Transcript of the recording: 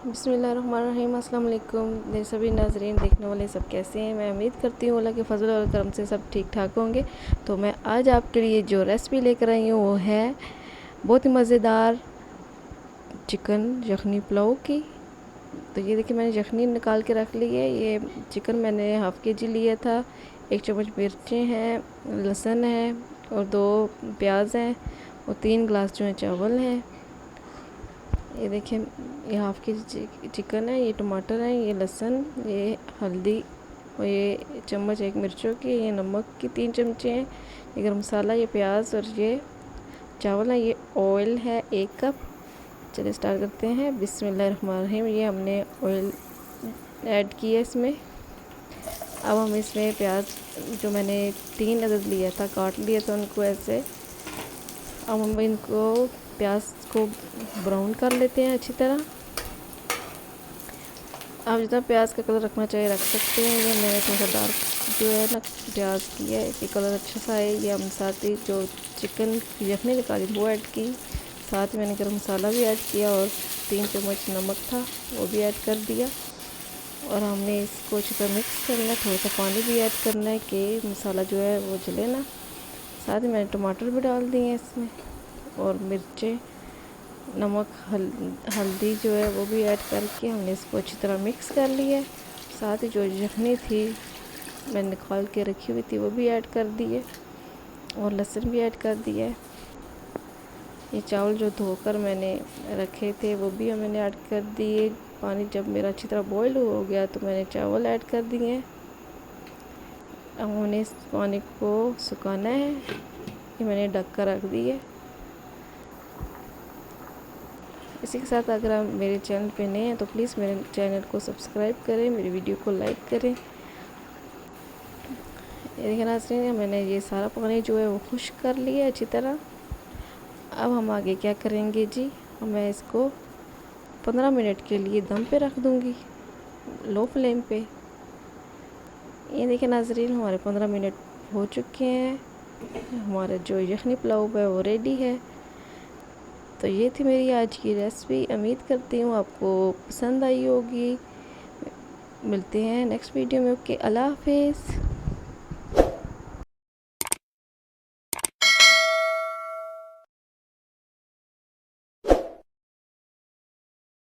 बिस्मिल्लाहिर्रहमानिर्रहीम। अस्सलाम वालेकुम मेरे सभी नाज़रीन, देखने वाले सब कैसे हैं। मैं उम्मीद करती हूँ अल्लाह के फजल और करम से सब ठीक ठाक होंगे। तो मैं आज आपके लिए जो रेसिपी लेकर आई हूँ वो है बहुत ही मज़ेदार चिकन यखनी पुलाव की। तो ये देखिए, मैंने यखनी निकाल के रख ली है। ये चिकन मैंने हाफ़ के जी लिया था। 1 चम्मच मिर्चें हैं, लहसुन है और 2 प्याज हैं और 3 गिलास जो है चावल हैं। ये देखिए, ये हाफ़ के जी चिकन है, ये टमाटर है, ये लहसुन, ये हल्दी और ये चम्मच 1 मिर्चों की, ये नमक की 3 चमचे हैं, ये गरम मसाला, ये प्याज और ये चावल है, ये ऑयल है 1 कप। चलिए स्टार्ट करते हैं। बिस्मिल्लाहिर्रहमानिर्रहीम। ये हमने ऑयल ऐड किया इसमें। अब हम इसमें प्याज जो मैंने 3 अदद लिया था, काट लिया था उनको ऐसे। अब हम इनको प्याज को ब्राउन कर लेते हैं अच्छी तरह। आप जितना प्याज का कलर रखना चाहिए रख सकते हैं। ये मैंने थोड़ा डार्क जो है ना प्याज की है कि कलर अच्छा सा है। ये हम साथ ही जो चिकन की यखनी निकाली वो ऐड की, साथ ही मैंने गरम मसाला भी ऐड किया और 3 चम्मच नमक था वो भी ऐड कर दिया। और हमने इसको अच्छी तरह मिक्स करना है। थोड़ा सा पानी भी ऐड करना है कि मसाला जो है वो जले ना। साथ ही मैंने टमाटर भी डाल दिए हैं इसमें और मिर्चें, नमक, हल्दी जो है वो भी ऐड करके हमने इसको अच्छी तरह मिक्स कर लिया है। साथ ही जो यखनी थी मैंने निकाल के रखी हुई थी वो भी ऐड कर दी है और लहसुन भी ऐड कर दिया है। ये चावल जो धोकर मैंने रखे थे वो भी मैंने ऐड कर दिए। पानी जब मेरा अच्छी तरह बॉईल हो गया तो मैंने चावल ऐड कर दिए हैं। अब हमने इस पानी को सुखाना है। ये मैंने ढक कर रख दी है। इसी के साथ अगर आप मेरे चैनल पे नए हैं तो प्लीज़ मेरे चैनल को सब्सक्राइब करें, मेरी वीडियो को लाइक करें। ये देखिए नाज़रीन, मैंने ये सारा पानी जो है वो खुश्क कर लिया अच्छी तरह। अब हम आगे क्या करेंगे जी, मैं इसको 15 मिनट के लिए दम पे रख दूँगी लो फ्लेम पे। ये देखिए नाज़रीन, हमारे 15 मिनट हो चुके हैं। हमारा जो यखनी पुलाव है वो रेडी है। तो ये थी मेरी आज की रेसिपी। उम्मीद करती हूँ आपको पसंद आई होगी। मिलते हैं नेक्स्ट वीडियो में। ओके, अल्लाह हाफिज़।